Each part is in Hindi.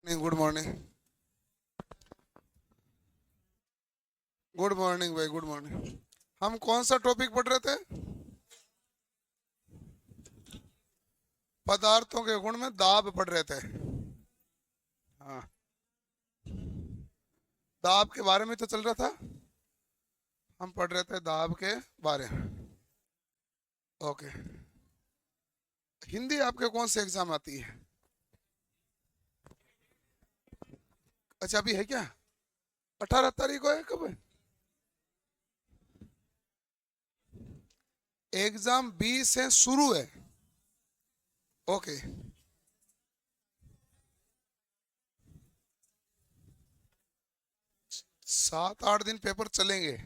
नहीं, गुड मॉर्निंग। गुड मॉर्निंग भाई, गुड मॉर्निंग। हम कौन सा टॉपिक पढ़ रहे थे? पदार्थों के गुण में दाब पढ़ रहे थे। हाँ, दाब के बारे में तो चल रहा था। हम पढ़ रहे थे दाब के बारे में। ओके। हिंदी आपके कौन से एग्जाम आती है? अच्छा, अभी है क्या? 18 तारीख को है, कब है? एग्जाम 20 से शुरू है। ओके। 7-8 दिन पेपर चलेंगे।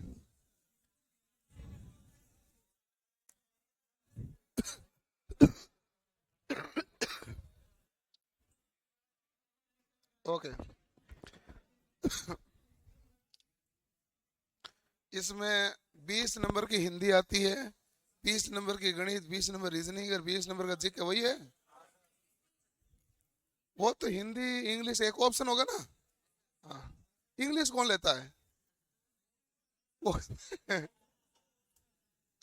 ओके। इसमें 20 नंबर की हिंदी आती है, 20 नंबर की गणित, 20 नंबर रीजनिंग और 20 नंबर का जीके, वही है। वो तो हिंदी इंग्लिश एक ऑप्शन होगा ना। हाँ। इंग्लिश कौन लेता है वो?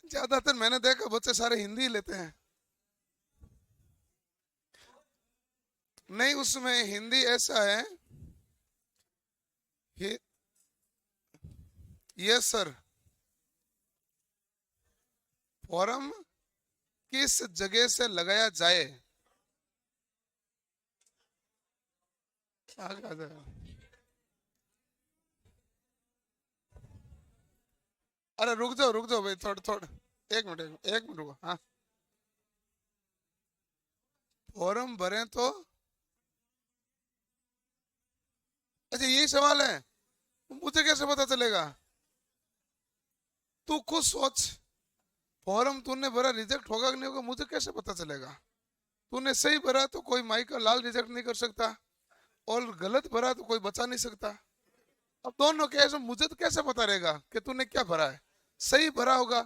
ज्यादातर मैंने देखा बच्चे सारे हिंदी ही लेते हैं। नहीं, उसमें हिंदी ऐसा है। Yes sir. फॉर्म किस जगह से लगाया जाए? आगे आ जाए। अरे रुक जाओ भाई, थोड़ा थोड़ा। एक मिनट रुको। हाँ, फॉर्म भरें तो? अच्छा, यही सवाल है। मुझे कैसे पता चलेगा? तू खुद सोच। फॉर्म तूने भरा, रिजेक्ट होगा कि नहीं होगा, मुझे कैसे पता चलेगा? तूने सही भरा तो कोई माई का लाल रिजेक्ट नहीं कर सकता, और गलत भरा तो कोई बचा नहीं सकता। अब दोनों केस में मुझे तो कैसे पता रहेगा कि तूने क्या भरा है? सही भरा होगा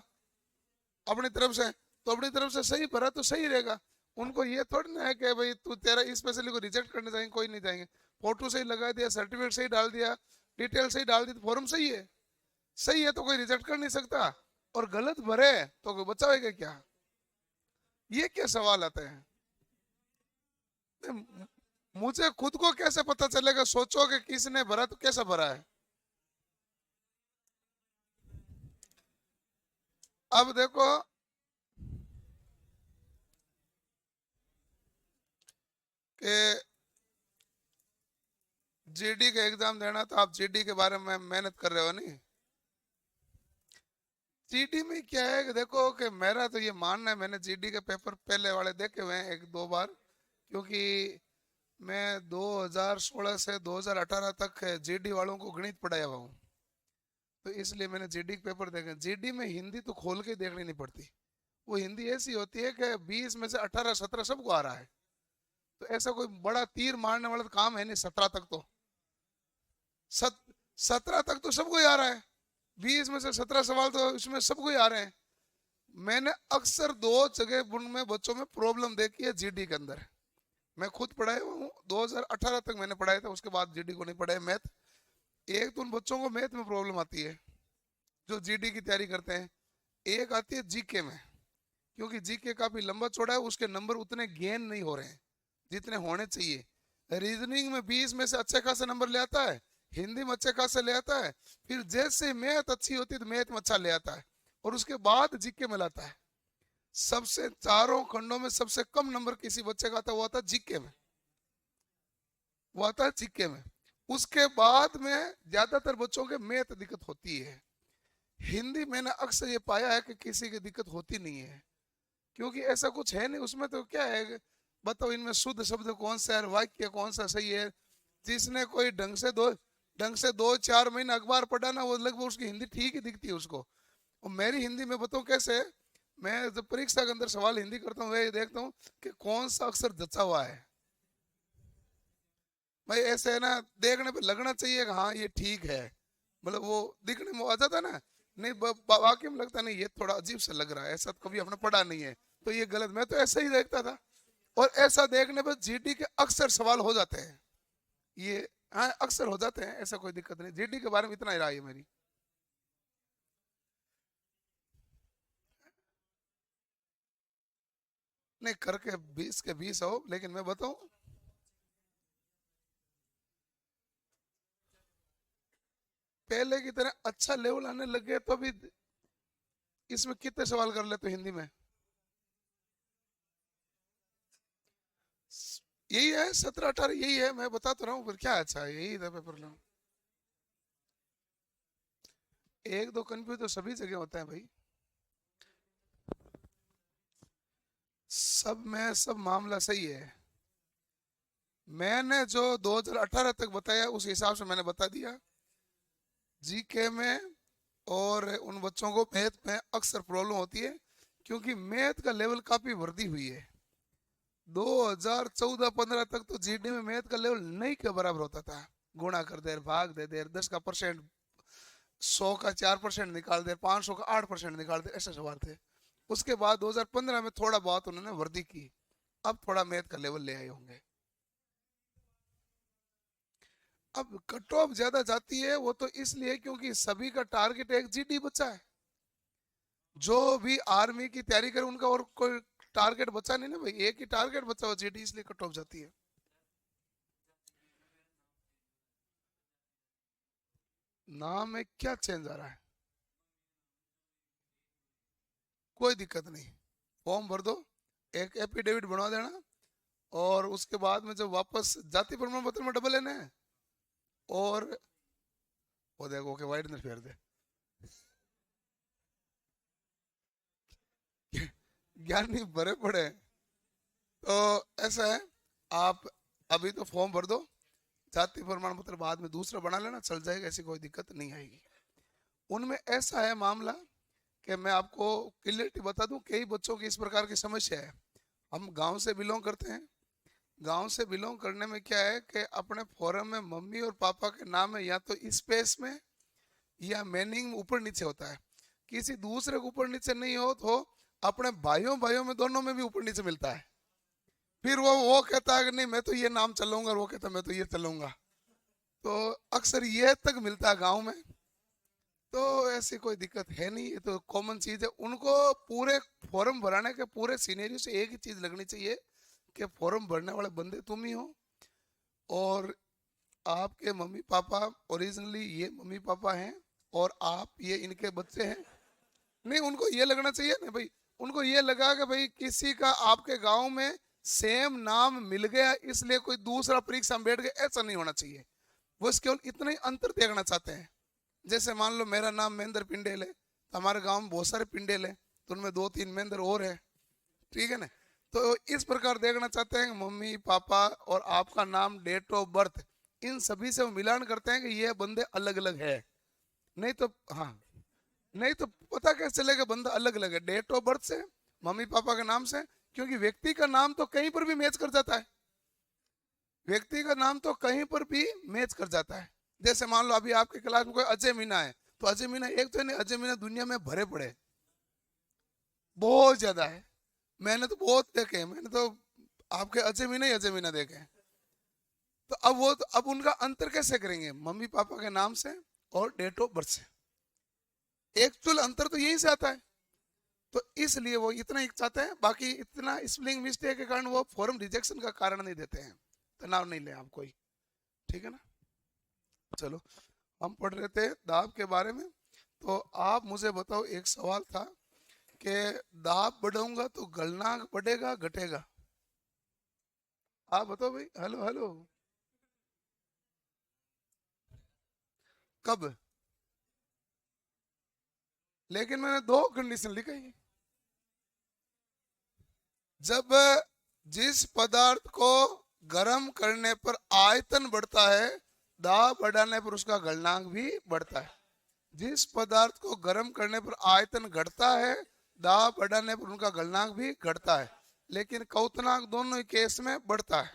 अपनी तरफ से, तो अपनी तरफ से सही भरा तो सही रहेगा। उनको ये थोड़ी ना है कि भाई तू तेरा स्पेशली को रिजेक्ट करने जाएंगे, कोई नहीं जाएंगे। फोटो सही लगा दिया, सर्टिफिकेट सही डाल दिया, डिटेल सही डाल दी, तो फॉर्म सही है। सही है तो कोई रिजेक्ट कर नहीं सकता, और गलत भरे तो कोई बचाएगा क्या? ये क्या सवाल आते हैं? नहीं, मुझे खुद को कैसे पता चलेगा? सोचो कि किसने भरा तो कैसा भरा है। अब देखो कि जीडी का एग्जाम देना, तो आप जीडी के बारे में मेहनत कर रहे हो नहीं? जीडी में क्या है कि देखो कि मेरा तो ये मानना है, मैंने जीडी के पेपर पहले वाले देखे हुए हैं 1-2 बार। क्योंकि मैं 2016 से 2018 तक जीडी वालों को गणित पढ़ाया हुआ हूँ। तो इसलिए मैंने जीडी के पेपर देखे। जीडी में हिंदी तो खोल के देखनी नहीं पड़ती। वो हिंदी ऐसी होती है कि 20 में से 18-17 सबको आ रहा है। तो ऐसा कोई बड़ा तीर मारने वाला तो काम है नहीं। 17 तक तो सत 17 तक तो सबको ही आ रहा है। 20 में से 17 सवाल तो इसमें सबको ही आ रहे हैं। मैंने अक्सर दो जगह उनमें बच्चों में प्रॉब्लम देखी है जीडी के अंदर। मैं खुद पढ़ाया हुआ हूँ, 2018 तक मैंने पढ़ाया था, उसके बाद जीडी को नहीं पढ़ाया मैथ। एक तो उन बच्चों को मैथ में प्रॉब्लम आती है जो जीडी की तैयारी करते हैं। एक आती है जीके में, क्योंकि जीके काफी लंबा चौड़ा है, उसके नंबर उतने गेन नहीं हो रहे हैं जितने होने चाहिए। रीजनिंग में 20 में से अच्छे खासे नंबर ले आता है, हिंदी में अच्छे खासे ले आता है, फिर जैसे मैथ अच्छी होती है तो मैथ में अच्छा ले आता है, और उसके बाद जीके में लाता है। सबसे चारों खंडों में सबसे कम नंबर किसी बच्चे का आता है, वो आता है जीके में। वो आता है जीके में। उसके बाद में ज्यादातर बच्चों के मैथ दिक्कत होती है। हिंदी मैंने अक्सर ये पाया है कि किसी की दिक्कत होती नहीं है, क्योंकि ऐसा कुछ है नहीं उसमें। तो क्या है, बताओ इनमें शुद्ध शब्द कौन सा है, वाक्य कौन सा सही है? जिसने कोई ढंग से 2-4 महीने अखबार पढ़ा ना, वो लगभग उसकी हिंदी ठीक ही दिखती है उसको। और मेरी हिंदी में बताऊँ कैसे है? मैं जब परीक्षा के अंदर सवाल हिंदी करता हूँ, ये देखता हूँ कि कौन सा अक्षर जचा हुआ है। भाई ऐसे है ना, देखने पे लगना चाहिए कि हाँ ये ठीक है, मतलब वो दिखने में आ जाता है ना। नहीं, वाकई में लगता नहीं, ये थोड़ा अजीब सा लग रहा है, ऐसा तो कभी हमने पढ़ा नहीं है, तो ये गलत। मैं तो ऐसा ही देखता था। और ऐसा देखने पर जीडी के अक्सर सवाल हो जाते हैं। ये हाँ अक्सर हो जाते हैं, ऐसा कोई दिक्कत नहीं, जीडी के बारे में इतना ही राय है मेरी। नहीं करके 20 के 20 हो, लेकिन मैं बताऊं, पहले की तरह अच्छा लेवल आने लग गया तो अभी इसमें कितने सवाल कर लेते हो हिंदी में? यही है 17 18, यही है, मैं बता तो रहा हूँ, फिर क्या अच्छा है, यही था पेपर लो। एक दो कंफ्यूज तो सभी जगह होता है भाई, सब में सब मामला सही है। मैंने जो 2018 तक बताया उस हिसाब से मैंने बता दिया। जीके में और उन बच्चों को मैथ में अक्सर प्रॉब्लम होती है, क्योंकि मैथ का लेवल काफी वृद्धि हुई है। 2014-15 तक तो जीडी में मैथ का लेवल नहीं के बराबर होता था। गुणा कर दे, भाग दे दे, 10 का परसेंट, 100 का 4% निकाल दे, 500 का 8% निकाल दे, ऐसे सवाल थे। उसके बाद 2015 में थोड़ा बहुत उन्होंने वृद्धि की, अब थोड़ा मैथ का लेवल ले आए होंगे। अब कट ऑफ ज्यादा जाती है वो तो इसलिए क्योंकि सभी का टारगेट एक जीडी बचा है। जो भी आर्मी की तैयारी करे उनका और कोई टारगेट बचा नहीं ना भाई, एक ही टारगेट बचा हुआ जीडी, इसलिए कट ऑफ जाती है। नाम में क्या चेंज आ रहा है? कोई दिक्कत नहीं, फॉर्म भर दो, एक एफिडेविट बनवा देना, और उसके बाद में जब वापस जाति प्रमाण पत्र में डबल लेना है, और वो देखो के वाइट ने फेर दे। ज्ञानी भरे पड़े हैं। तो ऐसा है, आप अभी तो फॉर्म भर दो, जाति प्रमाण पत्र बाद में दूसरा बना लेना, चल जाएगा, ऐसी कोई दिक्कत नहीं आएगी। उनमें ऐसा है मामला कि मैं आपको क्लियरिटी बता दूं, कई बच्चों की इस प्रकार की समस्या है। हम गांव से बिलोंग करते हैं, गांव से बिलोंग करने में क्या है कि अपने फॉर्म में मम्मी और पापा के नाम है या तो स्पेस में या मीनिंग में ऊपर नीचे होता है, किसी दूसरे को ऊपर नीचे नहीं हो तो अपने भाइयों भाइयों में दोनों में भी ऊपर नीचे मिलता है। फिर वो कहता है कि नहीं मैं तो ये नाम चलाऊंगा, और वो कहता है मैं तो ये चलाऊंगा। तो अक्सर ये तक मिलता है गांव में। तो ऐसी कोई दिक्कत है नहीं, ये तो कॉमन चीज है। उनको पूरे फॉर्म भराने के पूरे सीनेरियो से एक ही चीज लगनी चाहिए कि फॉर्म भरने वाले बंदे तुम ही हो, और आपके मम्मी पापा ओरिजिनली ये मम्मी पापा हैं, और आप ये इनके बच्चे हैं। नहीं उनको ये लगना चाहिए ना भाई, उनको ये लगा कि भाई किसी का आपके गांव में सेम नाम मिल गया इसलिए कोई दूसरा परीक्षा में बैठ गया, ऐसा नहीं होना चाहिए। वो केवल इतना ही अंतर देखना चाहते हैं। जैसे मान लो मेरा नाम महेंद्र पिंडेल है, तो हमारे गांव में बहुत सारे पिंडेल हैं, तो उनमें 2 3 महेंद्र और है, ठीक है ना। तो इस प्रकार देखना चाहते हैं कि मम्मी पापा और आपका नाम, डेट ऑफ बर्थ, इन सभी से वो मिलान करते हैं कि ये बंदे अलग अलग है। नहीं तो हाँ, नहीं तो पता कैसे चलेगा बंदा अलग अलग है? डेट ऑफ बर्थ से, मम्मी पापा के नाम से, क्योंकि व्यक्ति का नाम तो कहीं पर भी मैच कर जाता है, व्यक्ति का नाम तो कहीं पर भी मैच कर जाता है। जैसे मान लो अभी आपके क्लास में कोई अजय मीना है, तो अजय मीना एक तो नहीं, अजय मीना दुनिया में भरे पड़े, बहुत ज्यादा है। मैंने तो बहुत देखे हैं, मैंने तो आपके अजय मीना ही अजय मीना देखे हैं। तो अब वो तो अब उनका अंतर कैसे करेंगे? मम्मी पापा के नाम से और डेट ऑफ बर्थ से, एक्चुअल अंतर तो यहीं से आता है। तो इसलिए वो इतना ही चाहते हैं, बाकी इतना स्पेलिंग मिस्टेक के कारण वो फॉर्म रिजेक्शन का कारण नहीं देते हैं। तनाव नहीं ले आप कोई, ठीक है ना। चलो, हम पढ़ रहे थे दाब के बारे में, तो आप मुझे बताओ, एक सवाल था कि दाब बढ़ाऊंगा तो गलनांक बढ़ेगा घटेगा? आप बताओ भाई, हेलो हेलो। कब? लेकिन मैंने 2 कंडीशन लिखी है। जब जिस पदार्थ को गर्म करने पर आयतन बढ़ता है, दाब बढ़ाने पर उसका गलनांक भी बढ़ता है। जिस पदार्थ को गर्म करने पर आयतन घटता है, दाब बढ़ाने पर उनका गलनांक भी घटता है, लेकिन क्वथनांक दोनों ही केस में बढ़ता है।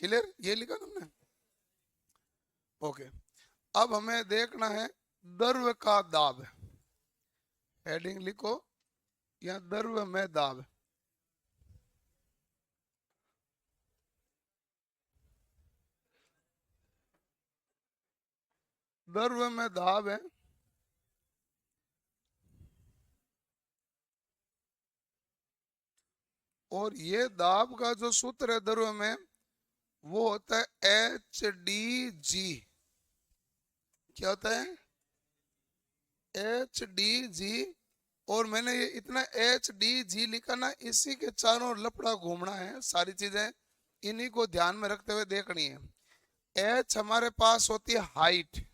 क्लियर? ये लिखा तुमने? ओके। अब हमें देखना है द्रव का दाब। हेडिंग लिखो, या द्रव में दाब। द्रव्य में दाब है, और ये दाब का जो सूत्र है द्रव्य में वो होता है HdG। क्या होता है? HdG। और मैंने ये इतना HdG लिखा ना, इसी के चारों ओर लपड़ा घूमना है, सारी चीजें इन्हीं को ध्यान में रखते हुए देखनी है। H हमारे पास होती है हाइट।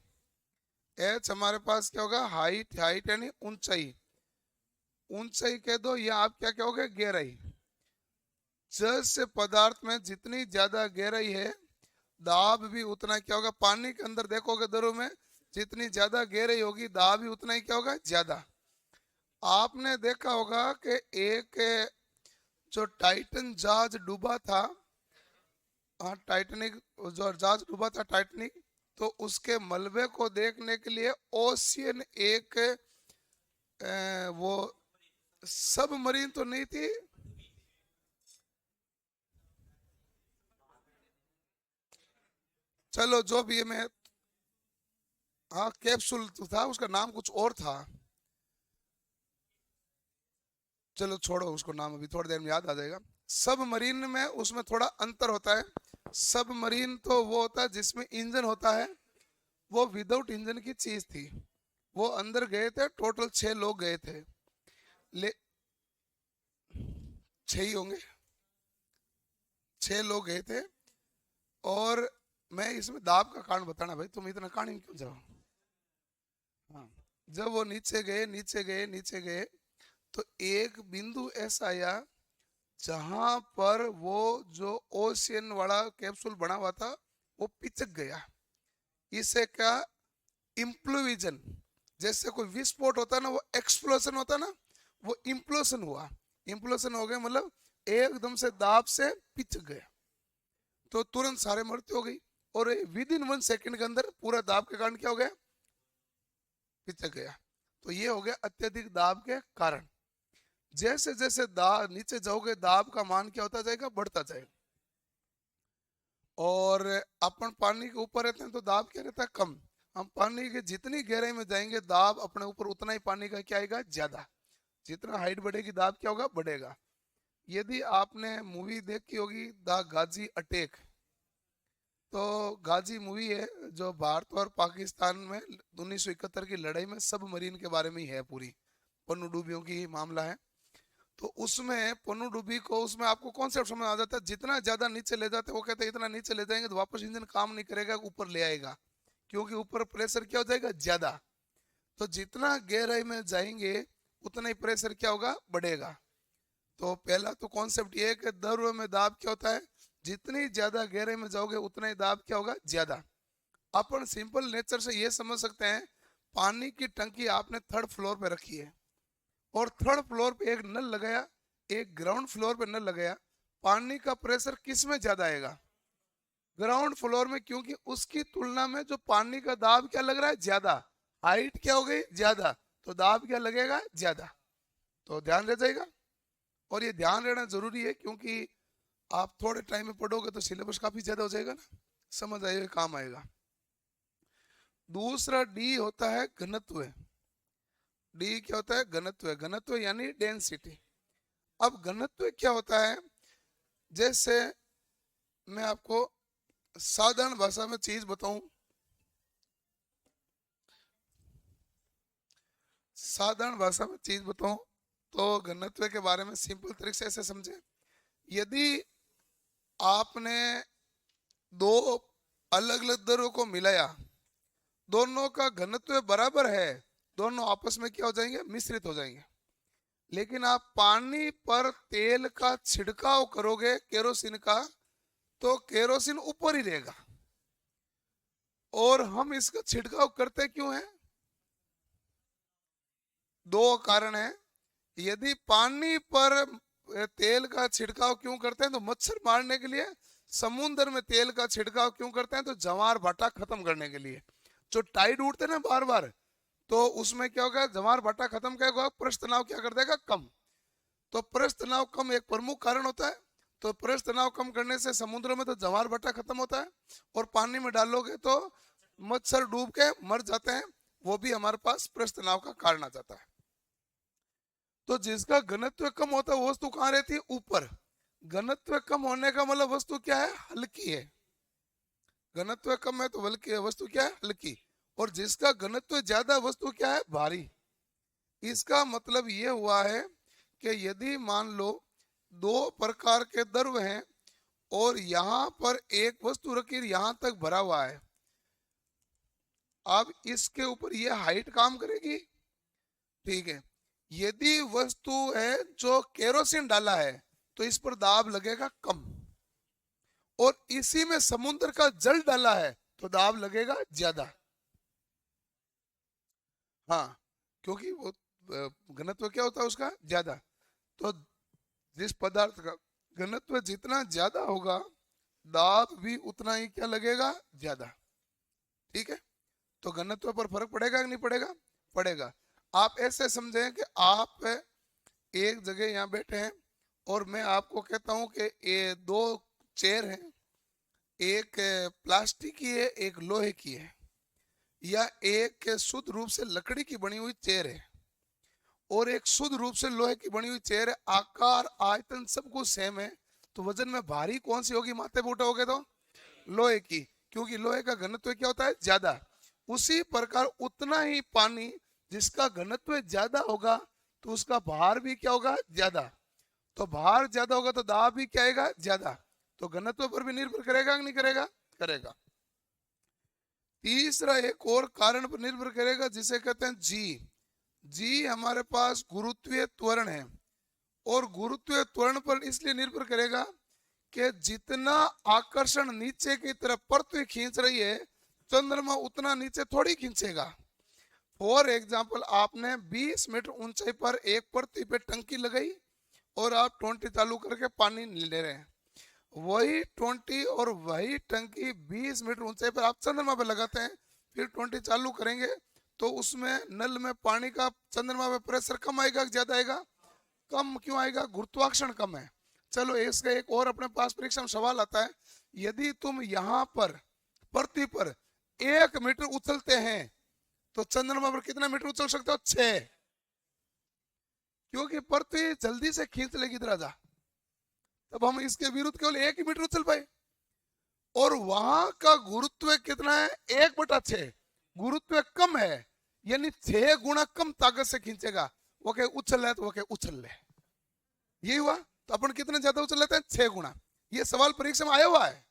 H हमारे पास क्या होगा? हाइट। हाइट यानी ऊंचाई। ऊंचाई कह दो, या आप क्या कहोगे? गहराई। जैसे पदार्थ में जितनी ज्यादा गहराई है, दाब भी उतना क्या होगा? पानी के अंदर देखोगे द्रव में जितनी ज्यादा गहराई होगी, दाब भी उतना ही क्या होगा? ज्यादा। आपने देखा होगा कि एक जो टाइटन जहाज डूबा था, हाँ टाइटनिक, जो जहाज डूबा था टाइटनिक, तो उसके मलबे को देखने के लिए ओशियन एक वो सब मरीन तो नहीं थी, चलो जो भी है, मैं, हाँ कैप्सूल तो था, उसका नाम कुछ और था, चलो छोड़ो उसको, नाम अभी थोड़ी देर में याद आ जाएगा। सब मरीन में उसमें थोड़ा अंतर होता है। सब मरीन तो वो होता है जिसमें इंजन होता है, वो विदाउट इंजन की चीज थी। वो अंदर गए थे, टोटल 6 लोग गए थे। ले 6 ही होंगे, 6 लोग गए थे। और मैं इसमें दाब का कारण बताना, भाई तुम इतना कहानी में क्यों जाओ। हाँ, जब वो नीचे गए, नीचे गए, नीचे गए, तो एक बिंदु ऐसा आया जहां पर वो जो ओशियन वाला कैप्सूल बना हुआ था वो पिचक गया। इसे क्या? इम्प्लोविजन। जैसे कोई विस्फोट होता है ना, वो एक्सप्लोजन होता है ना, वो इम्प्लोजन हुआ। इम्प्लोजन हो गया मतलब एकदम से दाब से पिचक गया, तो तुरंत सारे मृत्यु हो गई। और विद इन 1 सेकंड के अंदर पूरा दाब के कारण क्या हो गया? पिचक गया। तो ये हो गया अत्यधिक दाब के कारण। जैसे जैसे दाब नीचे जाओगे, दाब का मान क्या होता जाएगा? बढ़ता जाएगा। और अपन पानी के ऊपर रहते हैं तो दाब क्या रहता है? कम। हम पानी के जितनी गहराई में जाएंगे, दाब अपने ऊपर उतना ही पानी का क्या आएगा? ज्यादा। जितना हाइट बढ़ेगी, दाब क्या होगा? बढ़ेगा। यदि आपने मूवी देखी होगी द गाजी अटैक, तो गाजी मूवी है जो भारत और पाकिस्तान में 1971 की लड़ाई में सब मरीन के बारे में ही है, पूरी पनडुब्बियों की मामला है। तो उसमें पनडुब्बी को, उसमें आपको कॉन्सेप्ट समझ आ जाता है, जितना ज्यादा नीचे ले जाते हैं, वो कहते हैं इतना नीचे ले जाएंगे तो वापस इंजन काम नहीं करेगा, ऊपर ले आएगा, क्योंकि ऊपर प्रेशर क्या हो जाएगा? ज्यादा। तो जितना गहराई में जाएंगे उतना ही प्रेशर क्या होगा? बढ़ेगा। तो पहला तो कॉन्सेप्ट ये है कि द्रव में दाब क्या होता है? जितनी ज्यादा गहराई में जाओगे उतना ही दाब क्या होगा? ज्यादा। अपन सिंपल नेचर से ये समझ सकते हैं, पानी की टंकी आपने 3rd फ्लोर पे रखी है, और 3rd फ्लोर पे एक नल लगाया, एक ग्राउंड फ्लोर पे नल लगाया, पानी का प्रेशर किस में ज्यादा आएगा? ग्राउंड फ्लोर में, क्योंकि उसकी तुलना में जो पानी का दाब क्या लग रहा है? ज्यादा। हाइट क्या हो गई? ज्यादा। तो दाब क्या लगेगा? ज्यादा। तो ध्यान रह जाएगा। और ये ध्यान रहना जरूरी है, क्योंकि आप थोड़े टाइम में पढ़ोगे तो सिलेबस काफी ज्यादा हो जाएगा ना, समझ आएगा, काम आएगा। दूसरा डी होता है घनत्व। डी क्या होता है? घनत्व। घनत्व यानी डेंसिटी। अब घनत्व क्या होता है? जैसे मैं आपको साधारण भाषा में चीज बताऊं, साधारण भाषा में चीज बताऊं, तो घनत्व के बारे में सिंपल तरीके से ऐसे समझे। यदि आपने दो अलग अलग द्रव्यों को मिलाया, दोनों का घनत्व बराबर है, दोनों आपस में क्या हो जाएंगे? मिश्रित हो जाएंगे। लेकिन आप पानी पर तेल का छिड़काव करोगे, केरोसिन का, तो केरोसिन ऊपर ही रहेगा। और हम इसका छिड़काव करते क्यों हैं? 2 कारण है। यदि पानी पर तेल का छिड़काव क्यों करते हैं? तो मच्छर मारने के लिए। समुद्र में तेल का छिड़काव क्यों करते हैं? तो जवार भाटा खत्म करने के लिए। जो टाइड उठते हैं ना बार बार, तो उसमें क्या होगा? जवार भाटा खत्म क्या होगा? पृष्ठ तनाव क्या कर देगा? कम। तो पृष्ठ तनाव कम एक प्रमुख कारण होता है। तो पृष्ठ तनाव कम करने से समुद्र में तो जवार भाटा खत्म होता है, और पानी में डालोगे तो मच्छर डूब के मर जाते हैं, वो भी हमारे पास पृष्ठ तनाव का कारण आ जाता है। तो जिसका घनत्व कम होता है वो वस्तु कहाँ रहती है? ऊपर। घनत्व कम होने का मतलब वस्तु क्या है? हल्की है। घनत्व कम है तो बल्कि वस्तु क्या है? हल्की। और जिसका घनत्व ज्यादा वस्तु क्या है? भारी। इसका मतलब ये हुआ है कि यदि मान लो दो प्रकार के द्रव हैं और यहाँ पर एक वस्तु रखी यहाँ तक भरा हुआ है, अब इसके ऊपर ये हाइट काम करेगी, ठीक है। यदि वस्तु है जो केरोसिन डाला है तो इस पर दाब लगेगा कम, और इसी में समुद्र का जल डाला है तो दाब लगेगा ज्यादा। हाँ, क्योंकि वो घनत्व क्या होता है उसका? ज्यादा। तो जिस पदार्थ का घनत्व जितना ज्यादा होगा, दाब भी उतना ही क्या लगेगा? ज्यादा। ठीक है। तो घनत्व पर फर्क पड़ेगा कि नहीं पड़ेगा? पड़ेगा। आप ऐसे समझें कि आप एक जगह यहाँ बैठे हैं और मैं आपको कहता हूँ कि ये दो चेयर हैं, एक प्लास्टिक की है एक लोहे की है, या एक शुद्ध रूप से लकड़ी की बनी हुई चेयर है और एक शुद्ध रूप से लोहे की बनी हुई चेयर है, आकार आयतन सब कुछ सेम है, तो वजन में भारी कौन सी होगी? माथे पे उठाओगे तो लोहे की, क्योंकि लोहे का घनत्व क्या होता है? ज्यादा। उसी प्रकार उतना ही पानी जिसका घनत्व ज्यादा होगा तो उसका भार भी क्या होगा? ज्यादा। तो भार ज्यादा होगा तो दाब भी क्या आएगा? ज्यादा। तो घनत्व पर भी निर्भर करेगा कि नहीं करेगा? करेगा। तीसरा एक और कारण पर निर्भर करेगा जिसे कहते हैं जी। जी हमारे पास गुरुत्वीय त्वरण है, और गुरुत्वीय त्वरण पर इसलिए निर्भर करेगा कि जितना आकर्षण नीचे की तरफ पृथ्वी खींच रही है, चंद्रमा उतना नीचे थोड़ी खींचेगा। फॉर एग्जाम्पल, आपने 20 मीटर ऊंचाई पर एक पृथ्वी पे टंकी लगाई और आप 20 चालू करके पानी ले रहे हैं, वही 20 और वही टंकी 20 मीटर ऊंचाई पर आप चंद्रमा पे लगाते हैं, फिर 20 चालू करेंगे तो उसमें नल में पानी का चंद्रमा पे प्रेशर कम आएगा कि ज्यादा आएगा? कम। क्यों आएगा? गुरुत्वाकर्षण कम है। चलो इसका एक और अपने पास परीक्षा में सवाल आता है, यदि तुम यहाँ पर पृथ्वी पर 1 मीटर उछलते हैं तो चंद्रमा पर कितना मीटर उछल सकते हो? 6। क्योंकि पृथ्वी जल्दी से खींच लेगी इधर जा, तब हम इसके विरुद्ध केवल 1 ही मीटर उछल पाए। और वहां का गुरुत्व कितना है? 1/6। गुरुत्व कम है, यानी 6 गुना कम ताकत से खींचेगा। वो कहे उछल है तो वो कहे उछल ले, ये हुआ। तो अपन कितने ज्यादा उछल लेते हैं? 6 गुना। ये सवाल परीक्षा में आया हुआ है।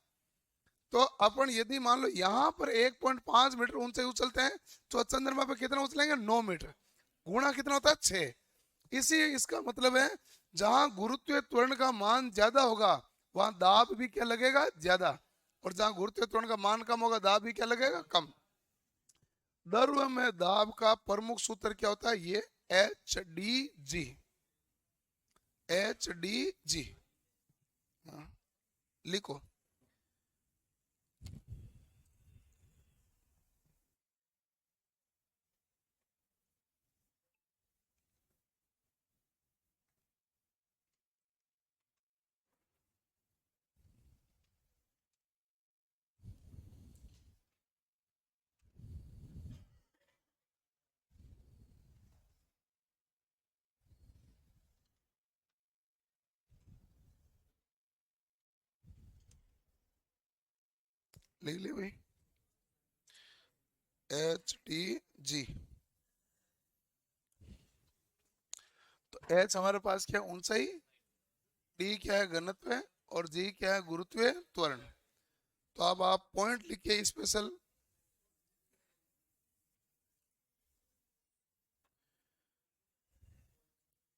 तो अपन यदि मान लो यहाँ पर 1.5 मीटर ऊंचे उछलते हैं तो चंद्रमा पे कितना उछलेंगे? 9 मीटर। गुणा कितना होता है? 6। इसी इसका मतलब है जहां गुरुत्वीय त्वरण का मान ज्यादा होगा वहां दाब भी क्या लगेगा? ज्यादा। और जहां गुरुत्वीय त्वरण का मान कम होगा दाब भी क्या लगेगा? कम। द्रव में दाब का प्रमुख सूत्र क्या होता है? ये H/d(g). H/d(g), लिखो। लिख लिया भाई? H/d(g). तो H हमारे पास क्या है? ऊंचाई। D क्या है? घनत्व। और G क्या है? गुरुत्वीय त्वरण। तो अब आप पॉइंट लिखिए स्पेशल।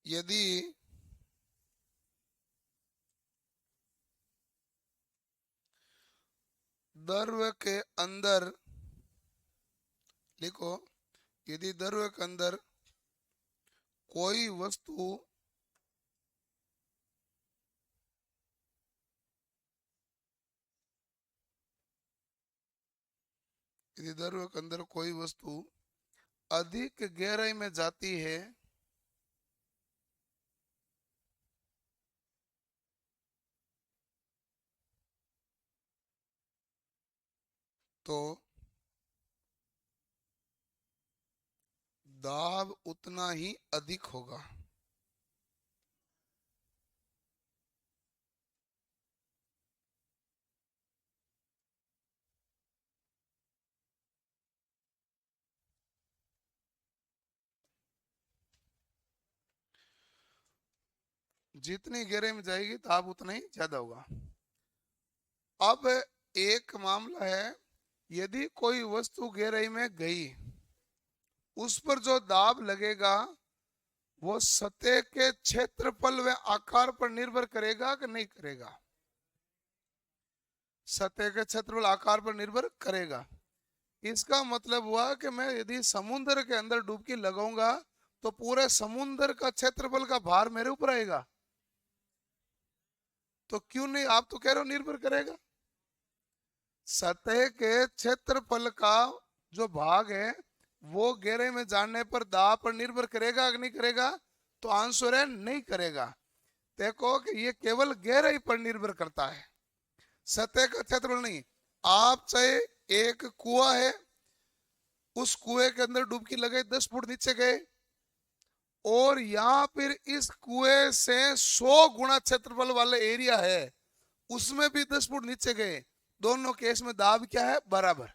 यदि द्रव के अंदर, लिखो, यदि द्रव के अंदर कोई वस्तु यदि द्रव के अंदर कोई वस्तु अधिक गहराई में जाती है तो दाब उतना ही अधिक होगा। जितनी गहराई में जाएगी दाब उतना ही ज्यादा होगा। अब एक मामला है, यदि कोई वस्तु गहराई में गई, उस पर जो दाब लगेगा वो सतह के क्षेत्रफल व आकार पर निर्भर करेगा कि नहीं करेगा? सतह के क्षेत्रफल आकार पर निर्भर करेगा। इसका मतलब हुआ कि मैं यदि समुद्र के अंदर डुबकी लगाऊंगा तो पूरे समुद्र का क्षेत्रफल का भार मेरे ऊपर आएगा। तो क्यों नहीं? आप तो कह रहे हो निर्भर करेगा। सतह के क्षेत्रफल का जो भाग है वो गहरे में जाने पर दाब पर निर्भर करेगा कि नहीं करेगा? तो आंसर है नहीं करेगा। देखो कि ये केवल गहराई पर निर्भर करता है, सतह का क्षेत्रफल नहीं। आप चाहे एक कुआं है, उस कुएं के अंदर डुबकी लगाई, 10 फुट नीचे गए, और यहाँ फिर इस कुएं से 100 गुना क्षेत्रफल वाले एरिया है, उसमें भी 10 फुट नीचे गए, दोनों केस में दाब क्या है? बराबर।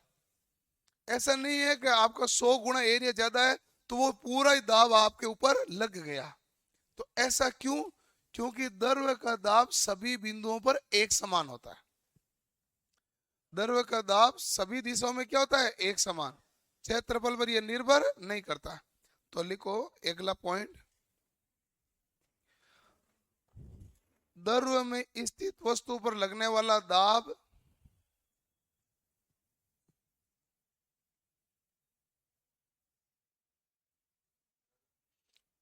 ऐसा नहीं है कि आपका 100 गुना एरिया ज्यादा है तो वो पूरा ही दाब आपके ऊपर लग गया। तो ऐसा क्यों? क्योंकि द्रव्य का दाब सभी बिंदुओं पर एक समान होता है। द्रव्य का दाब सभी दिशाओं में क्या होता है? एक समान। क्षेत्रफल पर यह निर्भर नहीं करता। तो लिखो अगला पॉइंट, द्रव्य में स्थित वस्तु पर लगने वाला दाब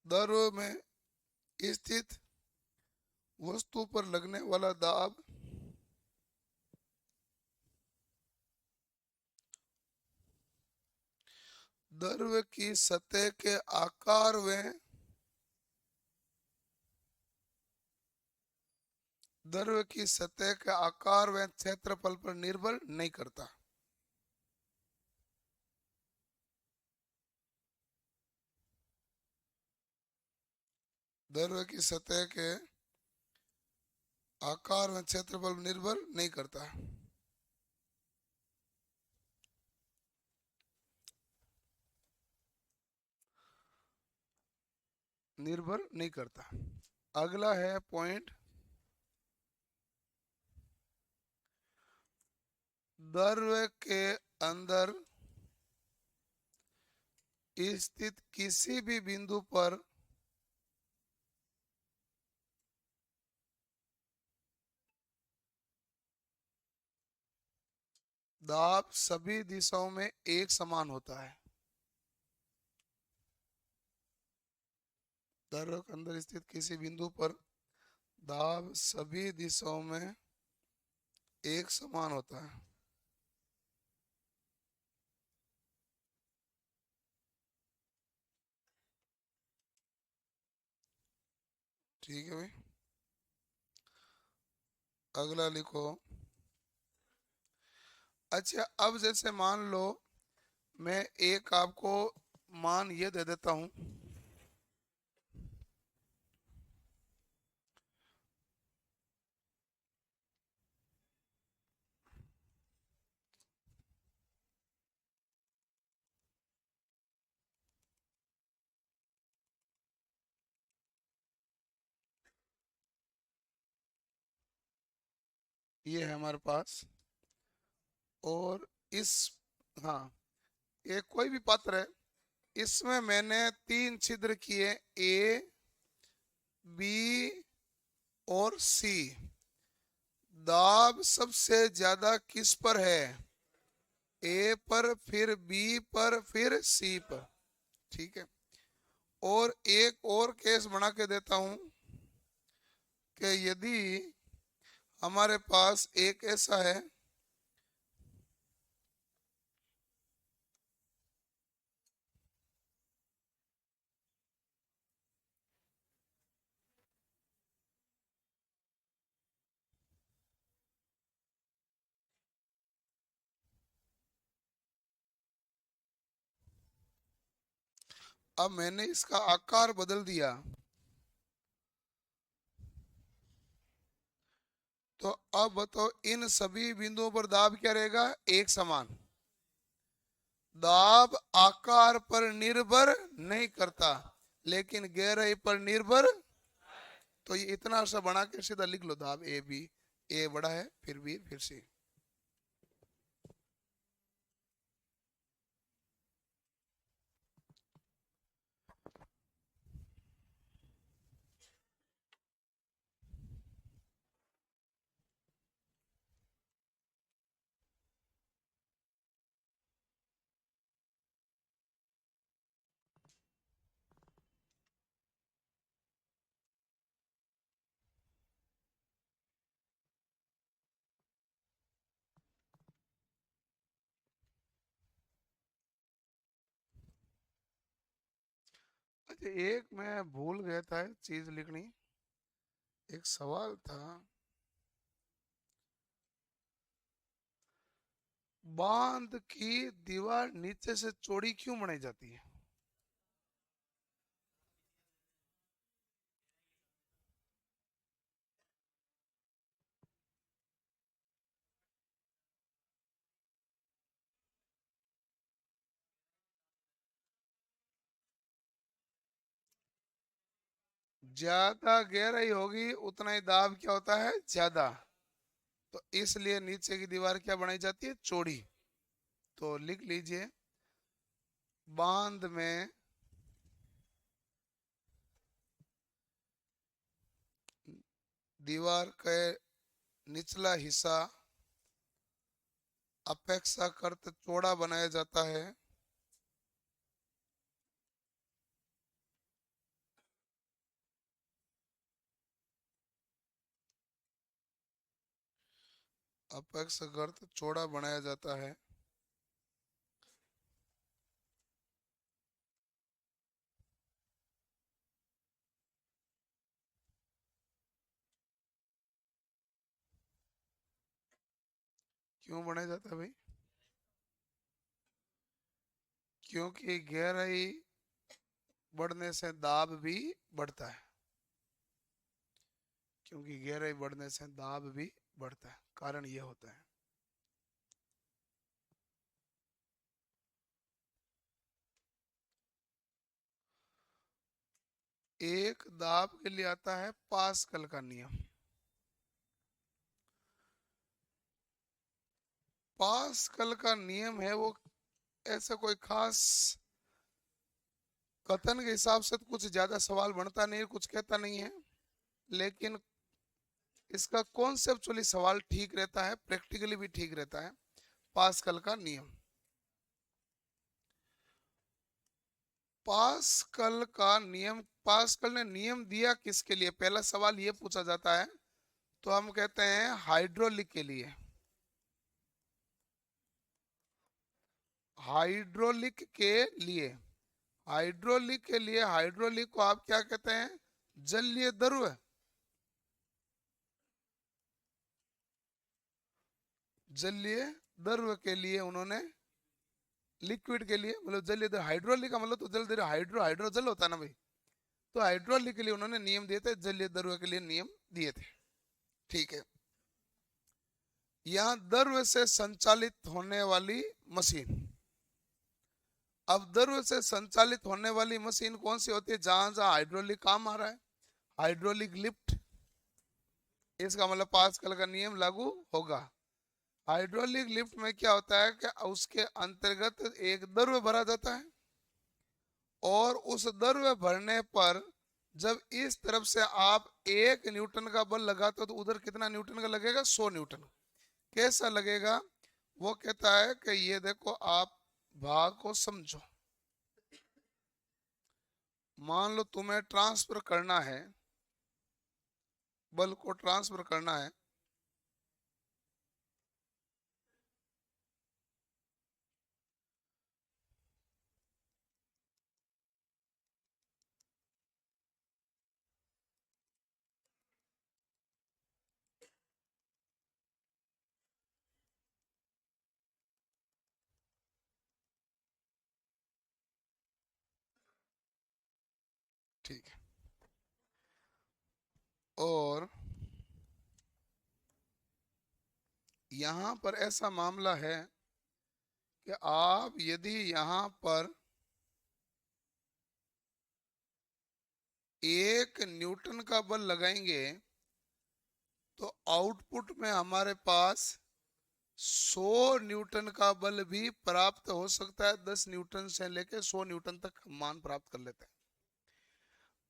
द्रव्य में स्थित वस्तु पर लगने वाला दाब द्रव्य की सतह के आकार में द्रव्य की सतह के आकार व क्षेत्रफल पर निर्भर नहीं करता। द्रव्य की सतह के आकार व क्षेत्रफल पर निर्भर नहीं करता। निर्भर नहीं करता। अगला है पॉइंट, द्रव्य के अंदर स्थित किसी भी बिंदु पर दाब सभी दिशाओं में एक समान होता है। द्रव्य के अंदर स्थित किसी बिंदु पर दाब सभी दिशाओं में एक समान होता है। ठीक है भाई। अगला लिखो। अच्छा, अब जैसे मान लो मैं एक आपको मान ये दे देता हूं, ये है हमारे पास, और इस, हाँ, ये कोई भी पात्र है, इसमें मैंने 3 छिद्र किए, ए, बी और सी। दाब सबसे ज्यादा किस पर है? ए पर, फिर बी पर, फिर सी पर। ठीक है। और एक और केस बना के देता हूं कि यदि हमारे पास एक ऐसा है, अब मैंने इसका आकार बदल दिया, तो अब बताओ इन सभी बिंदुओं पर दाब क्या रहेगा? एक समान। दाब आकार पर निर्भर नहीं करता, लेकिन गहराई पर निर्भर। तो ये इतना सा बना के सीधा लिख लो, दाब ए बी, ए बड़ा है फिर बी फिर सी। अच्छा, एक मैं भूल गया था चीज लिखनी। एक सवाल था, बांध की दीवार नीचे से चौड़ी क्यों बनाई जाती है? ज्यादा गहराई होगी उतना ही दाब क्या होता है? ज्यादा। तो इसलिए नीचे की दीवार क्या बनाई जाती है? चौड़ी। तो लिख लीजिए, बांध में दीवार का निचला हिस्सा अपेक्षाकृत चौड़ा बनाया जाता है, अपेक्षाकृत चौड़ा बनाया जाता है। क्यों बनाया जाता है भाई? क्योंकि गहराई बढ़ने से दाब भी बढ़ता है। क्योंकि गहराई बढ़ने से दाब भी बढ़ता है, कारण यह होता है। एक दाब के लिए आता है पास्कल का नियम। पास्कल का नियम है वो, ऐसा कोई खास कथन के हिसाब से तो कुछ ज्यादा सवाल बनता नहीं है, कुछ कहता नहीं है, लेकिन इसका कॉन्सेप्चुअली सवाल ठीक रहता है, प्रैक्टिकली भी ठीक रहता है। पास्कल का नियम, पास्कल का नियम, पास्कल ने नियम दिया किसके लिए? पहला सवाल ये पूछा जाता है, तो हम कहते हैं हाइड्रोलिक के लिए। हाइड्रोलिक के लिए, हाइड्रोलिक के लिए, हाइड्रोलिक को आप क्या कहते हैं? जलीय द्रव। जलीय द्रव के लिए उन्होंने, लिक्विड के लिए मतलब जलीय द्रव, हाइड्रोलिक का मतलब तो जल द्रव, हाइड्रो हाइड्रोजल होता है ना भाई। तो हाइड्रोलिक के लिए उन्होंने नियम दिए थे, जलीय द्रव के लिए नियम दिए थे। ठीक है। यहाँ द्रव से संचालित होने वाली मशीन, अब द्रव से संचालित होने वाली मशीन कौन सी होती है? जहां जहां हाइड्रोलिक काम आ रहा है, हाइड्रोलिक लिफ्ट, इसका मतलब पास्कल का नियम लागू होगा। हाइड्रोलिक लिफ्ट में क्या होता है कि उसके अंतर्गत एक द्रव भरा जाता है, और उस द्रव भरने पर जब इस तरफ से आप 1 न्यूटन का बल लगाते हो तो उधर कितना न्यूटन का लगेगा? 100 न्यूटन। कैसा लगेगा? वो कहता है कि ये देखो, आप भाग को समझो। मान लो तुम्हें ट्रांसफर करना है, बल को ट्रांसफर करना है, ठीक है। और यहां पर ऐसा मामला है कि आप यदि यहां पर 1 न्यूटन का बल लगाएंगे तो आउटपुट में हमारे पास 100 न्यूटन का बल भी प्राप्त हो सकता है। 10 न्यूटन से लेकर 100 न्यूटन तक मान प्राप्त कर लेते हैं।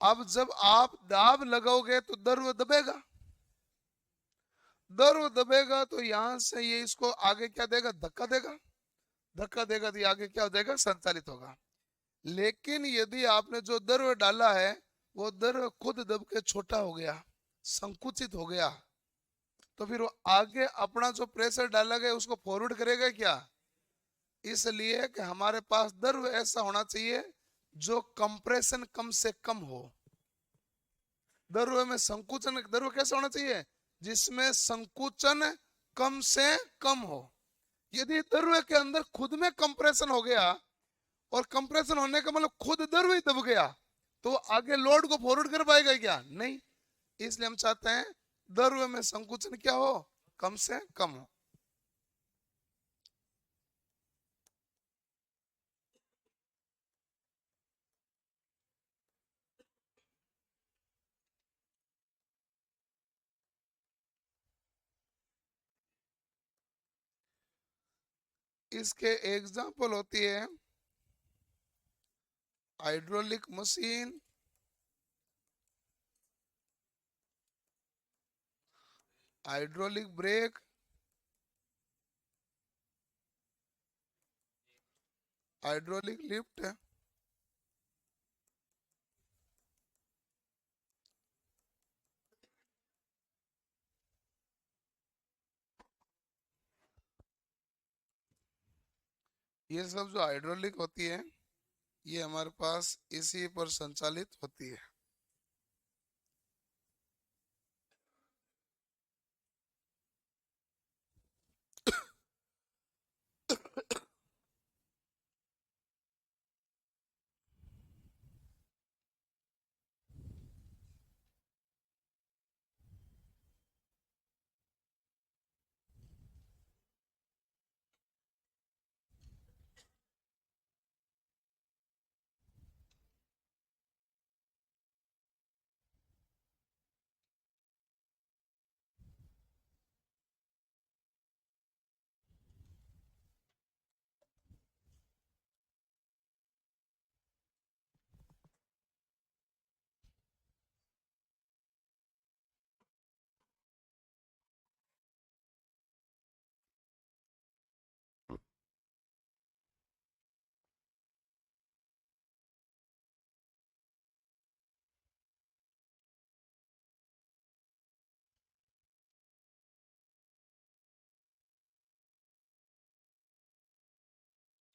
अब जब आप दाब लगाओगे तो द्रव दबेगा, द्रव दबेगा तो यहां से ये इसको आगे क्या देगा, धक्का देगा, धक्का देगा तो ये आगे क्या हो जाएगा, संचालित होगा। लेकिन यदि आपने जो द्रव डाला है वो द्रव खुद दब के छोटा हो गया, संकुचित हो गया, तो फिर वो आगे अपना जो प्रेशर डाला गया उसको फॉरवर्ड करेगा क्या? इसलिए कि हमारे पास द्रव ऐसा होना चाहिए जो कंप्रेशन कम से कम हो। द्रव में संकुचन, द्रव कैसा होना चाहिए जिसमें संकुचन कम से कम हो। यदि द्रव के अंदर खुद में कंप्रेशन हो गया, और कंप्रेशन होने का मतलब खुद द्रव ही दब गया, तो आगे लोड को फॉरवर्ड कर पाएगा क्या? नहीं। इसलिए हम चाहते हैं द्रव में संकुचन क्या हो, कम से कम हो। इसके एग्जाम्पल होती है hydraulic machine, hydraulic brake, hydraulic lift, ये सब जो हाइड्रोलिक होती है ये हमारे पास इसी पर संचालित होती है।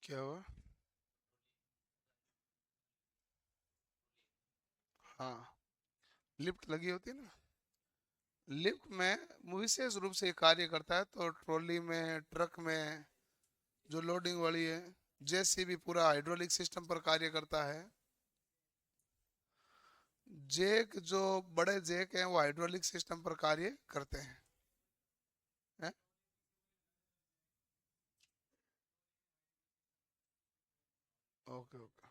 क्या हुआ? हाँ, लिफ्ट लगी होती है ना, लिफ्ट में विशेष रूप से कार्य करता है। तो ट्रॉली में, ट्रक में जो लोडिंग वाली है, जेसीबी पूरा हाइड्रोलिक सिस्टम पर कार्य करता है। जैक जो बड़े जैक हैं वो हाइड्रोलिक सिस्टम पर कार्य करते हैं, है? Okay okay.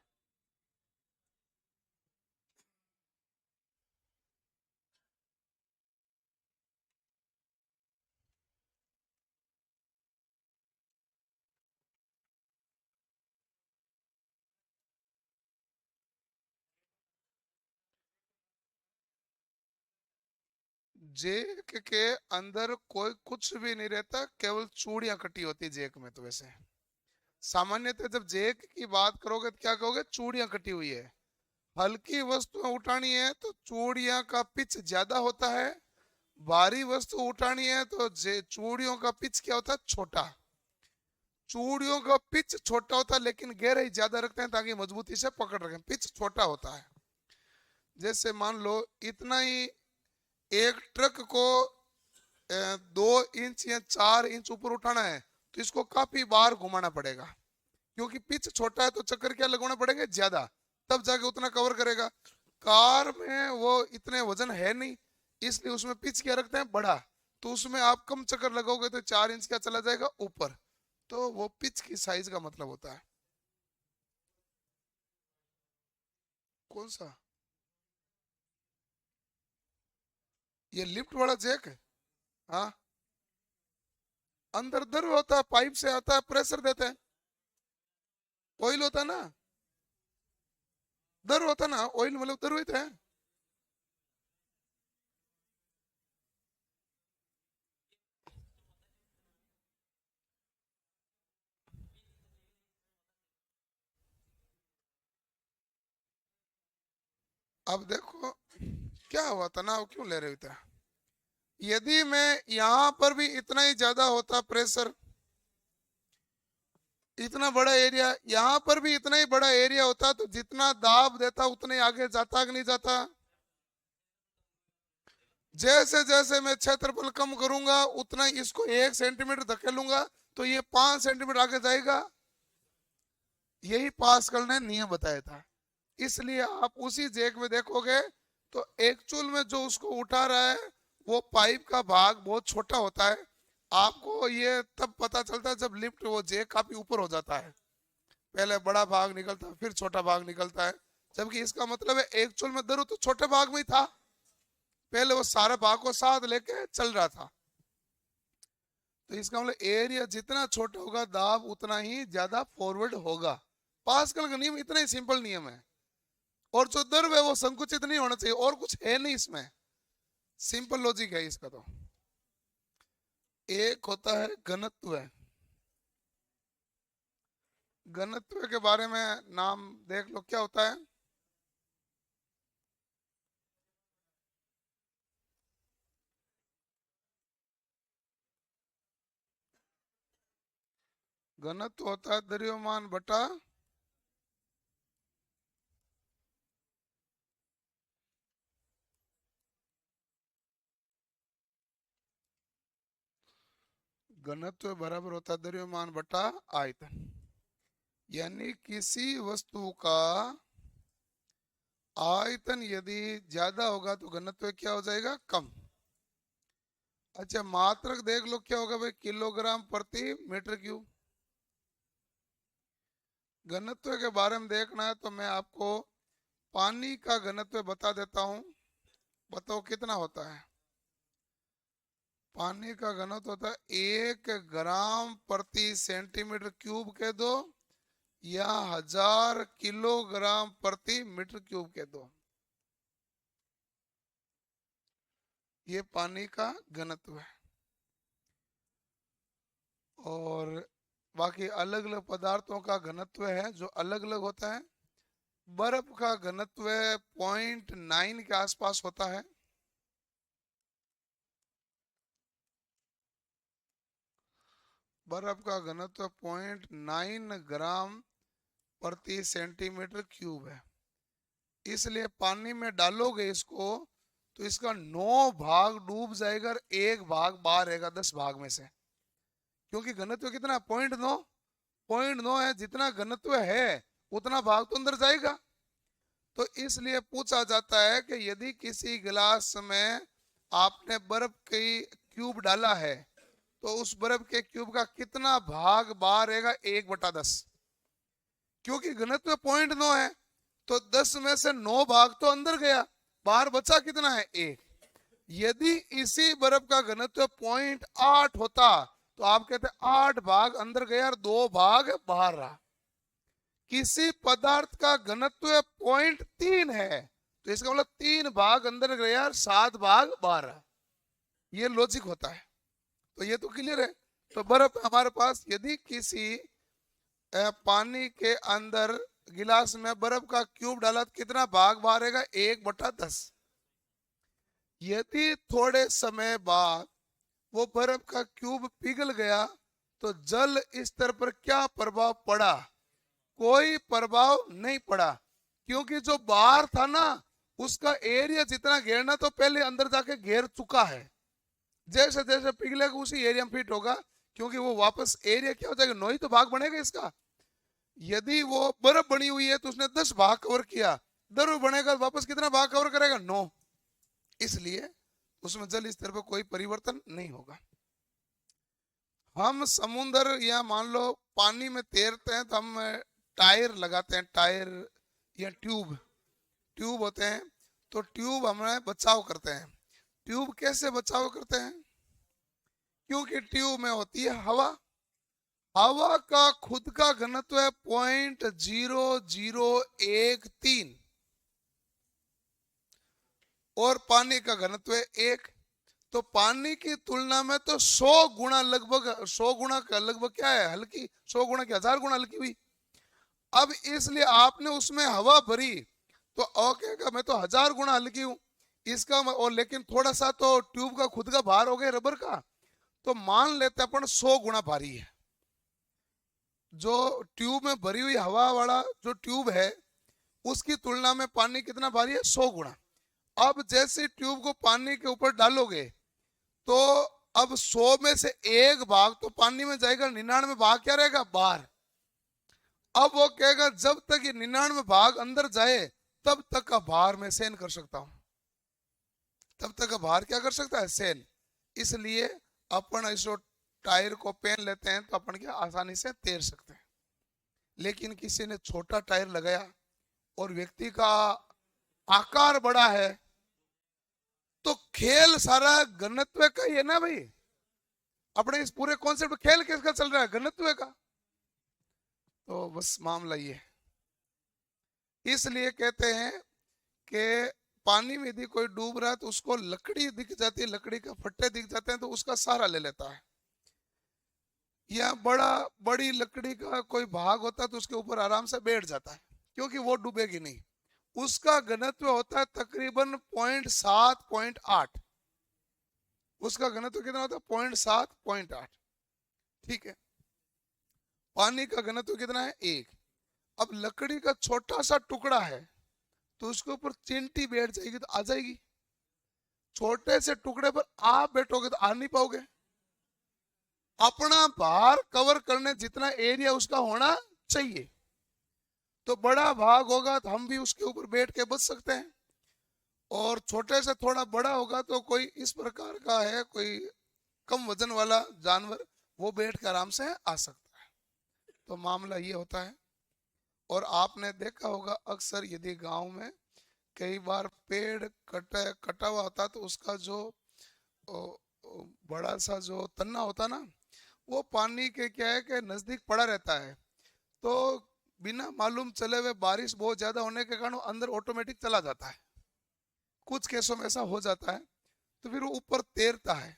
जैक के अंदर कोई कुछ भी नहीं रहता, केवल चूड़ियां कटी होती है जैक में। तो वैसे सामान्यतः जब जैक की बात करोगे तो क्या कहोगे, चूड़ियां कटी हुई है। हल्की वस्तुएं उठानी है तो चूड़ियां का पिच ज्यादा होता है, भारी वस्तु उठानी है तो चूड़ियों का पिच क्या होता है, छोटा। चूड़ियों का पिच छोटा होता है लेकिन गहराई ज्यादा रखते हैं ताकि मजबूती से पकड़ रखें। पिच छोटा होता है। जैसे मान लो इतना ही एक ट्रक को 2 इंच या 4 इंच ऊपर उठाना है तो इसको काफी बार घुमाना पड़ेगा, क्योंकि पिच छोटा है तो चक्कर क्या लगवाना पड़ेंगे ज्यादा, तब जाके उतना कवर करेगा। कार में वो इतने वजन है नहीं, इसलिए उसमें पिच क्या रखते हैं, बड़ा। तो उसमें आप कम चक्कर लगाओगे तो 4 इंच क्या चला जाएगा ऊपर। तो वो पिच की साइज का मतलब होता है। कौन सा? ये लिफ्ट वाला जैक है। हाँ, अंदर दर होता है, पाइप से आता है, प्रेशर देते हैं। ऑयल होता है ना, दर होता है ना, ऑयल मतलब दर होता है। अब देखो क्या हुआ, तनाव क्यों ले रहे होता है। यदि मैं यहां पर भी इतना ही ज्यादा होता प्रेशर, इतना बड़ा एरिया, यहां पर भी इतना ही बड़ा एरिया होता, तो जितना दाब देता उतने ही आगे जाता कि नहीं जाता। जैसे जैसे मैं क्षेत्रफल कम करूंगा उतना ही इसको 1 सेंटीमीटर धकेलूंगा तो ये 5 सेंटीमीटर आगे जाएगा। यही पास्कल ने नियम बताया था। इसलिए आप उसी जैक में देखोगे तो एक्चुअल में जो उसको उठा रहा है वो पाइप का भाग बहुत छोटा होता है। आपको ये तब पता चलता है जब लिफ्ट वो जैक काफी ऊपर हो जाता है, पहले बड़ा भाग निकलता है फिर छोटा भाग निकलता है। जबकि इसका मतलब है एक्चुअल में दर तो छोटे भाग में ही था, पहले वो सारे भाग को साथ लेके चल रहा था। तो इसका मतलब एरिया जितना छोटा होगा दाब उतना ही ज्यादा फॉरवर्ड होगा। पास्कल का नियम इतना ही सिंपल नियम है। और जो द्रव है वो संकुचित नहीं होना चाहिए, और कुछ है नहीं इसमें, सिंपल लॉजिक है इसका। तो एक होता है घनत्व। घनत्व के बारे में नाम देख लो क्या होता है। घनत्व होता है द्रव्यमान बटा घनत्व बराबर होता है द्रव्यमान बटा आयतन। यानी किसी वस्तु का आयतन यदि ज्यादा होगा तो घनत्व क्या हो जाएगा, कम। अच्छा मात्रक देख लो क्या होगा भाई, किलोग्राम प्रति मीटर क्यूब। घनत्व के बारे में देखना है तो मैं आपको पानी का घनत्व बता देता हूं। बताओ कितना होता है। पानी का घनत्व होता है 1 ग्राम प्रति सेंटीमीटर क्यूब कह दो या 1000 किलोग्राम प्रति मीटर क्यूब कह दो। ये पानी का घनत्व है। और बाकी अलग अलग पदार्थों का घनत्व है जो अलग अलग होता है। बर्फ का घनत्व 0.9 के आसपास होता है। बर्फ का घनत्व 0.9 ग्राम प्रति सेंटीमीटर क्यूब है। इसलिए पानी में डालोगे इसको तो इसका 9 भाग डूब जाएगा और 1 भाग बाहर रहेगा 10 भाग में से। क्योंकि घनत्व कितना, 0.9। 0.9 है, जितना घनत्व है उतना भाग तो अंदर जाएगा। तो इसलिए पूछा जाता है कि यदि किसी गिलास में आपने बर्फ की क्यूब डाला है तो उस बर्फ के क्यूब का कितना भाग बाहर रहेगा, 1/10। क्योंकि घनत्व 0.9 है तो 10 में से 9 भाग तो अंदर गया, बाहर बचा कितना है, 1। यदि इसी बर्फ का घनत्व 0.8 होता तो आप कहते 8 भाग अंदर गया और 2 भाग बाहर रहा। किसी पदार्थ का घनत्व 0.3 है तो इसका मतलब 3 भाग अंदर गया और 7 भाग बाहर रहा। ये लॉजिक होता है। तो ये तो क्लियर है। तो बर्फ हमारे पास यदि किसी पानी के अंदर गिलास में बर्फ का क्यूब डाला तो कितना भाग बाहरेगा, 1/10। यदि थोड़े समय बाद वो बर्फ का क्यूब पिघल गया तो जल स्तर पर क्या प्रभाव पड़ा, कोई प्रभाव नहीं पड़ा। क्योंकि जो बाहर था ना उसका एरिया जितना घेरना तो पहले अंदर जाके घेर चुका है। जैसे जैसे पिघलेगा उसी एरिया में फिट होगा, क्योंकि वो वापस एरिया क्या हो जाएगा, 9 ही तो भाग बनेगा इसका। यदि वो बर्फ बनी हुई है तो उसने 10 भाग कवर किया, द्रव बनेगा वापस कितना भाग कवर करेगा, 9। इसलिए उसमें जल स्तर पर कोई परिवर्तन नहीं होगा। हम समुद्र या मान लो पानी में तैरते हैं तो हम टायर लगाते हैं, टायर या ट्यूब, ट्यूब होते हैं, तो ट्यूब हमें बचाव करते हैं। ट्यूब कैसे बचाव करते हैं? क्योंकि ट्यूब में होती है हवा। हवा का खुद का घनत्व है 0.0013 और पानी का घनत्व है 1। तो पानी की तुलना में तो 100 गुना लगभग, 100 गुना का लगभग क्या है, हल्की, 100 गुना की 1000 गुना हल्की हुई। अब इसलिए आपने उसमें हवा भरी तो कहेगा मैं तो 1000 गुना हल्की हूं इसका, और लेकिन थोड़ा सा तो ट्यूब का खुद का भार हो गया रबर का, तो मान लेते अपन 100 गुना भारी है। जो ट्यूब में भरी हुई हवा वाला जो ट्यूब है उसकी तुलना में पानी कितना भारी है, 100 गुना। अब जैसे ट्यूब को पानी के ऊपर डालोगे तो अब 100 में से एक भाग तो पानी में जाएगा, 99 भाग क्या रहेगा, बाहर। अब वो कहेगा जब तक ये 99 भाग अंदर जाए तब तक का भार मैं सहन कर सकता हूं, तब तक का भार क्या कर सकता है, सहन। इसलिए अपन इस टायर को पहन लेते हैं तो अपन क्या आसानी से तैर सकते हैं। लेकिन किसी ने छोटा टायर लगाया और व्यक्ति का आकार बड़ा है तो खेल सारा घनत्व का ही है ना भाई। अपने इस पूरे कॉन्सेप्ट खेल किसका चल रहा है, घनत्व का। तो बस मामला ये, इसलिए कहते हैं कि पानी में यदि कोई डूब रहा है तो उसको लकड़ी दिख जाती है, लकड़ी के फट्टे दिख जाते हैं तो उसका सहारा ले लेता है, या बड़ी लकड़ी का कोई भाग होता है तो उसके ऊपर आराम से बैठ जाता है, क्योंकि वो डूबेगी नहीं। उसका घनत्व होता है तकरीबन 0.7, 0.8। उसका घनत्व कितना होता है, 0.7, 0.8। ठीक है, पानी का घनत्व कितना है, 1। अब लकड़ी का छोटा सा टुकड़ा है तो उसके ऊपर चिंटी बैठ जाएगी तो आ जाएगी, छोटे से टुकड़े पर आप बैठोगे तो आ नहीं पाओगे। अपना भार कवर करने जितना एरिया उसका होना चाहिए, तो बड़ा भाग होगा तो हम भी उसके ऊपर बैठ के बच सकते हैं, और छोटे से थोड़ा बड़ा होगा तो कोई इस प्रकार का है, कोई कम वजन वाला जानवर, वो बैठ के आराम से आ सकता है। तो मामला ये होता है। और आपने देखा होगा अक्सर यदि गांव में कई बार पेड़ कटा हुआ होता तो उसका जो बड़ा सा जो तन्ना होता ना, वो पानी के क्या है कि नजदीक पड़ा रहता है, तो बिना मालूम चले हुए बारिश बहुत ज्यादा होने के कारण अंदर ऑटोमेटिक चला जाता है। कुछ केसों में ऐसा हो जाता है तो फिर वो ऊपर तैरता है,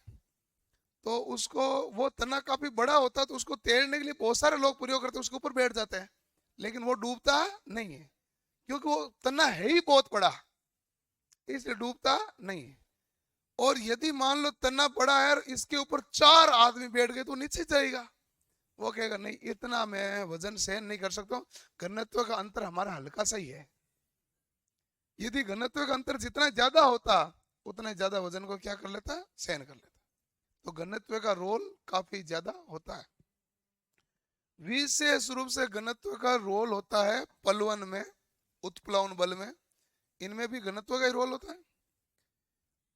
तो उसको वो तना काफी बड़ा होता है तो उसको तैरने के लिए बहुत सारे लोग प्रयोग करते हैं, उसके ऊपर बैठ जाते हैं, लेकिन वो डूबता नहीं है क्योंकि वो तना है ही बहुत बड़ा, इसलिए डूबता नहीं है। और यदि मान लो तना बड़ा है और इसके ऊपर 4 आदमी बैठ गए तो नीचे जाएगा, वो कहेगा नहीं इतना मैं वजन सहन नहीं कर सकता, घनत्व का अंतर हमारा हल्का सा ही है। यदि घनत्व का अंतर जितना ज्यादा होता उतना ज्यादा वजन को क्या कर लेता, सहन कर लेता। तो घनत्व का रोल काफी ज्यादा होता है। विशेष रूप से घनत्व का रोल होता है पलवन में, उत्प्लवन बल में, इनमें भी घनत्व का ही रोल होता है।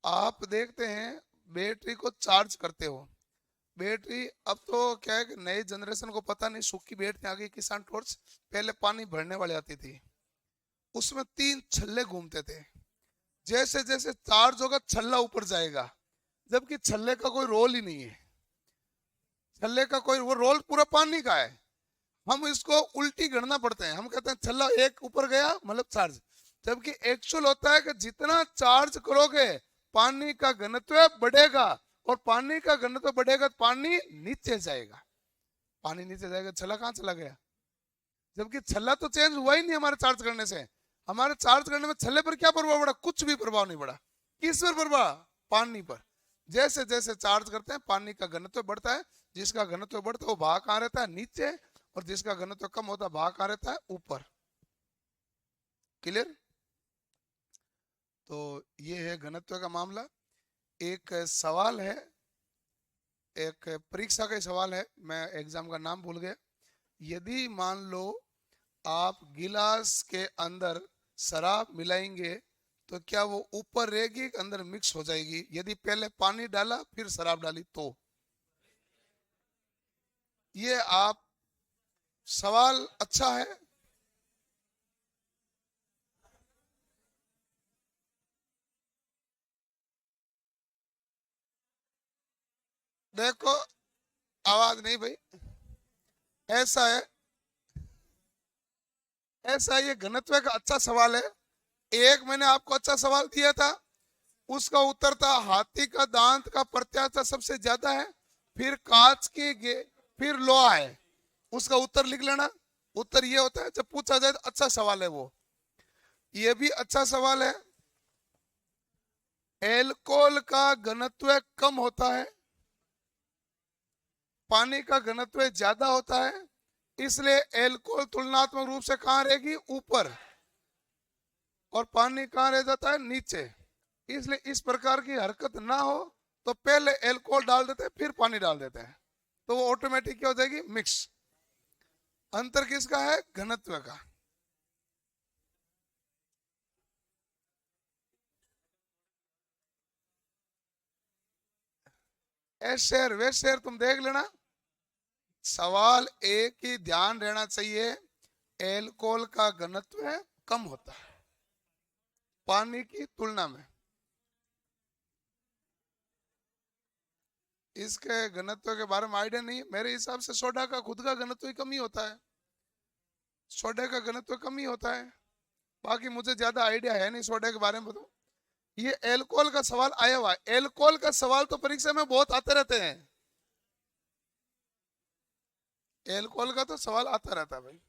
आप देखते हैं बैटरी को चार्ज करते हो, बैटरी अब तो क्या है कि नए जनरेशन को पता नहीं, सूखी बैटरी आ गई किसान टॉर्च, पहले पानी भरने वाली आती थी, उसमें 3 छल्ले घूमते थे, जैसे जैसे चार्ज होगा छल्ला ऊपर जाएगा, जबकि छल्ले का कोई रोल ही नहीं है, छल्ले का कोई वो रोल पूरा पानी का है। हम इसको उल्टी गणना पड़ते हैं, हम कहते हैं छल्ला एक ऊपर गया मतलब चार्ज, जबकि एक्चुअल होता है कि जितना चार्ज करोगे पानी का घनत्व बढ़ेगा, और पानी का घनत्व बढ़ेगा तो पानी नीचे जाएगा, पानी नीचे जाएगा, छल्ला कहाँ चला गया, जबकि छल्ला तो चेंज हुआ ही नहीं हमारे चार्ज करने से। हमारे चार्ज करने में छल्ले पर क्या प्रभाव पड़ा, कुछ भी प्रभाव नहीं पड़ा। किस पर प्रभाव, पानी पर। जैसे जैसे चार्ज करते हैं पानी का घनत्व बढ़ता है, जिसका घनत्व बढ़ता है वो भाग कहाँ रहता है, नीचे, और जिसका घनत्व कम होता है भाग कहाँ रहता है, ऊपर। क्लियर। तो ये है घनत्व का मामला। एक सवाल है, एक परीक्षा का सवाल है, मैं एग्जाम का नाम भूल गया। यदि मान लो आप गिलास के अंदर शराब मिलाएंगे तो क्या वो ऊपर रहेगी कि अंदर मिक्स हो जाएगी? यदि पहले पानी डाला फिर शराब डाली तो? ये आप, सवाल अच्छा है। देखो, आवाज नहीं भाई। ऐसा है, ऐसा ये घनत्व का अच्छा सवाल है। एक मैंने आपको अच्छा सवाल दिया था, उसका उत्तर था हाथी का दांत का प्रत्याशा सबसे ज्यादा है, फिर कांच की फिर लोहा है। उसका उत्तर लिख लेना। उत्तर ये होता है, जब पूछा जाए तो अच्छा सवाल है वो। ये भी अच्छा सवाल है। एल्कोहल का घनत्व कम होता है, पानी का घनत्व ज्यादा होता है, इसलिए एल्कोहल तुलनात्मक रूप से कहां रहेगी? ऊपर। और पानी कहां रह जाता है? नीचे। इसलिए इस प्रकार की हरकत ना हो तो पहले एल्कोहल डाल देते हैं फिर पानी डाल देते हैं, तो वो ऑटोमेटिक क्या हो जाएगी? मिक्स। अंतर किसका है? घनत्व का। ऐसे शेर वे शेर तुम देख लेना। सवाल एक ही ध्यान रहना चाहिए, एल्कोहल का घनत्व कम होता है पानी की तुलना में। इसके घनत्व के बारे में आइडिया नहीं है। मेरे हिसाब से सोडा का खुद का घनत्व ही कम ही होता है, सोडा का घनत्व कम ही होता है। बाकी मुझे ज्यादा आइडिया है नहीं सोडा के बारे में, बताओ। ये एल्कोहल का सवाल आया हुआ है, एल्कोहल का सवाल तो परीक्षा में बहुत आते रहते हैं। एल्कोहल का तो सवाल आता रहता है भाई।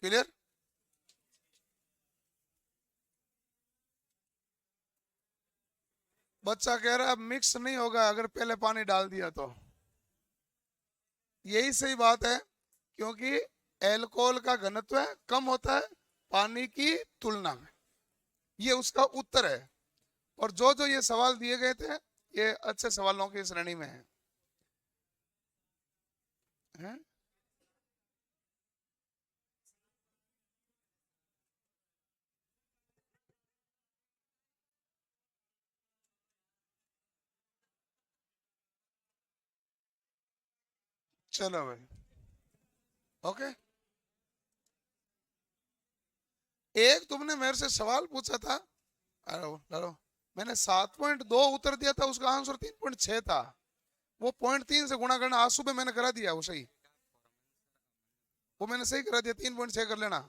क्लियर? बच्चा कह रहा है अब मिक्स नहीं होगा अगर पहले पानी डाल दिया तो। यही सही बात है, क्योंकि एल्कोहल का घनत्व कम होता है पानी की तुलना में। ये उसका उत्तर है। और जो जो ये सवाल दिए गए थे, ये अच्छे सवालों की श्रेणी में है? चलो भाई, ओके। एक तुमने मेरे से सवाल पूछा था, अरे लड़ो, मैंने 7.2 उत्तर दिया था, उसका आंसर 3.6 था। वो 0.3 से गुणा करना आज सुबह मैंने करा दिया, वो सही, वो मैंने सही करा दिया, 3.6 कर लेना।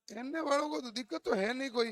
कहने वालों को तो दिक्कत तो है नहीं कोई।